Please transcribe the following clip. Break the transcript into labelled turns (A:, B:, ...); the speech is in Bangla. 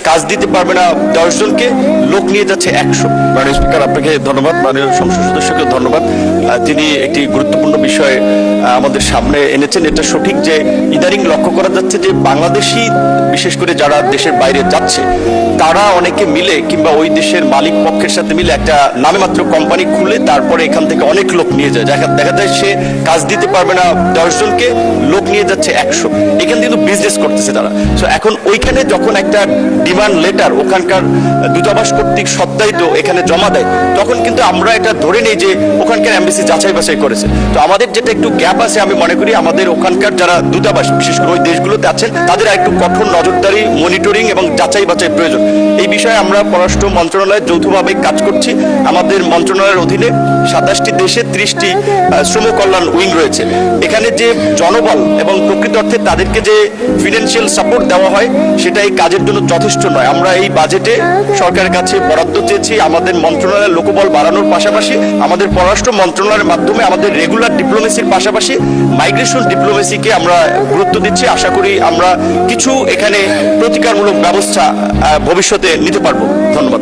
A: কাজ দিতে পারবে না 10 জনকে, লোক নিয়ে যাচ্ছে 100। মাননীয় স্পিকার, আপনাকে ধন্যবাদ। মাননীয় সংসদ সদস্যকে ধন্যবাদ। তিনি একটি গুরুত্বপূর্ণ বিষয় আমাদের সামনে এনেছেন। এটা সঠিক যে ইদানিং লক্ষ্য করা যাচ্ছে যে বাংলাদেশি বিশেষ করে যারা দেশের বাইরে যাচ্ছে তারা অনেকে মিলে কিংবা ওই দেশের মালিক পক্ষের সাথে মিলে একটা নামে মাত্র কোম্পানি খুলে তারপরে এখান থেকে অনেক লোক নিয়ে যায়। দেখা যায় সে কাজ দিতে পারবে না 10 জনকে, লোক নিয়ে যাচ্ছে 100। এখানে কিন্তু বিজনেস করতেছে তারা। তো এখন ওইখানে যখন একটা ডিমান্ড লেটার ওখানকার দূতাবাস কর্তৃক সত্যায়িত এখানে জমা দেয়, তখন কিন্তু আমরা এটা ধরে নেই যে ওখানকার এমবাসি যাচাই বাছাই করেছে। তো আমাদের যেটা একটু গ্যাপ আছে, আমি মনে করি আমাদের ওখানকার যারা দূতাবাস বিশেষ করে ওই দেশগুলোতে আছেন তাদের একটু কঠোর নজরদারি, মনিটরিং এবং যাচাই বাছাই প্রয়োজন। এই বিষয়ে আমরা পররাষ্ট্র মন্ত্রণালয়ে যৌথভাবে কাজ করছি। আমাদের মন্ত্রণালয়ের অধীনে 27টি দেশে 30টি শ্রম কল্যাণ উইং রয়েছে। এখানে যে জনবল এবং প্রকৃত অর্থে তাদেরকে যে ফিনান্সিয়াল সাপোর্ট দেওয়া হয় সেটা এই কাজের জন্য যথেষ্ট নয়। আমরা এই বাজেটে সরকারের কাছে বরাদ্দ চেয়েছি আমাদের মন্ত্রণালয়ের লোকবল বাড়ানোর পাশাপাশি আমাদের পররাষ্ট্র মন্ত্রণালয়ের মাধ্যমে আমাদের রেগুলার ডিপ্লোমেসির পাশাপাশি মাইগ্রেশন ডিপ্লোমেসিকে আমরা গুরুত্ব দিচ্ছি। আশা করি আমরা কিছু এখানে প্রতিকারমূলক ব্যবস্থা ভবিষ্যতে নিতে পারবো। ধন্যবাদ।